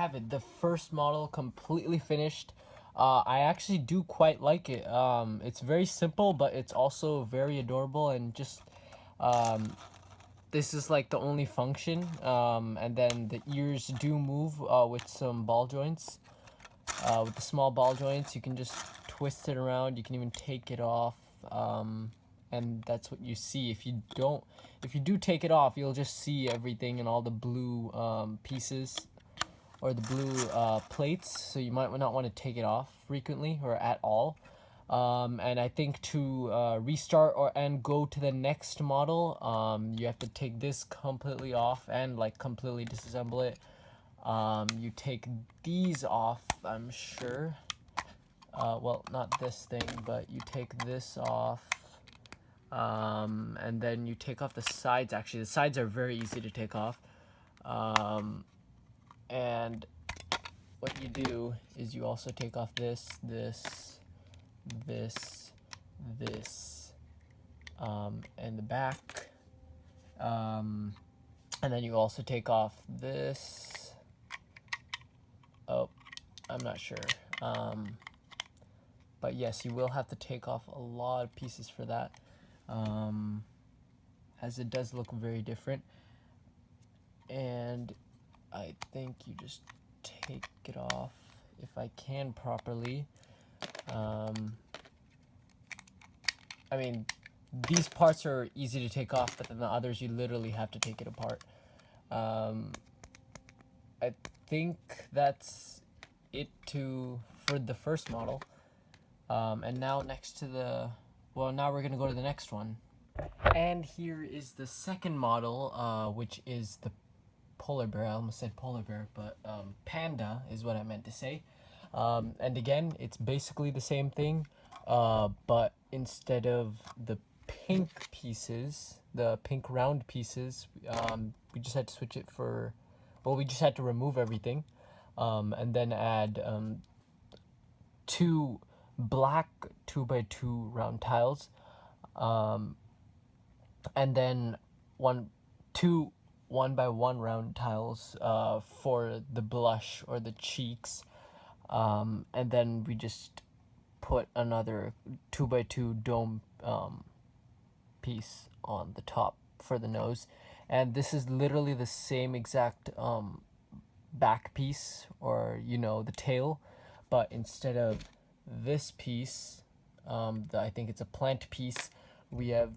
have it, the first model completely finished. I actually do quite like it. It's very simple, but it's also very adorable, and just this is like the only function. And then the ears do move with some ball joints. With the small ball joints, you can just twist it around. You can even take it off. And that's what you see. If you do take it off, you'll just see everything and all the blue pieces, or the blue plates. So you might not want to take it off frequently or at all. And I think to restart and go to the next model, you have to take this completely off and like completely disassemble it. You take these off, I'm sure. Well, not this thing, but you take this off. And then you take off the sides. Actually, the sides are very easy to take off. And what you do is you also take off this, and the back. And then you also take off this. Oh, I'm not sure. But yes, you will have to take off a lot of pieces for that. As it does look very different. And I think you just take it off if I can properly. I mean, these parts are easy to take off, but then the others you literally have to take it apart. I think that's it for the first model. And now now we're gonna go to the next one. And here is the second model, which is the polar bear. I almost said polar bear, but panda is what I meant to say. And again, it's basically the same thing, but instead of the pink pieces, the pink round pieces, we just had to switch it we just had to remove everything, and then add two black 2x2 round tiles, and then two 1x1 round tiles for the blush or the cheeks, and then we just put another 2x2 dome piece on the top for the nose. And this is literally the same exact back piece, or the tail, but instead of this piece, I think it's a plant piece, we have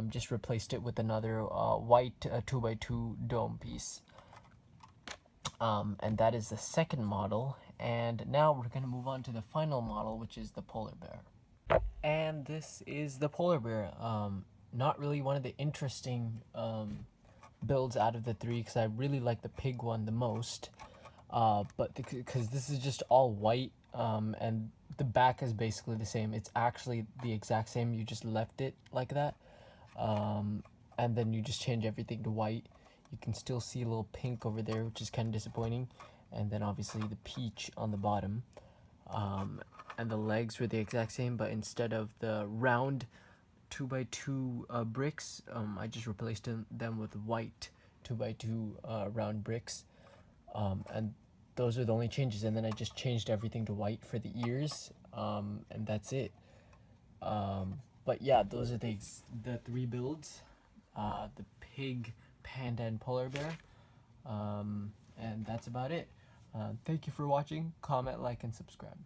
just replaced it with another white 2x2 dome piece. And that is the second model. And now we're going to move on to the final model, which is the polar bear. And this is the polar bear. Not really one of the interesting builds out of the three, because I really like the pig one the most. But because this is just all white, and the back is basically the same. It's actually the exact same. You just left it like that, and then you just change everything to white. You can still see a little pink over there, which is kind of disappointing, and then obviously the peach on the bottom. And the legs were the exact same, but instead of the round 2x2 bricks, I just replaced them with white 2x2 round bricks, and those are the only changes. And then I just changed everything to white for the ears, and that's it. But yeah, those are the three builds: the pig, panda, and polar bear. And that's about it. Thank you for watching. Comment, like, and subscribe.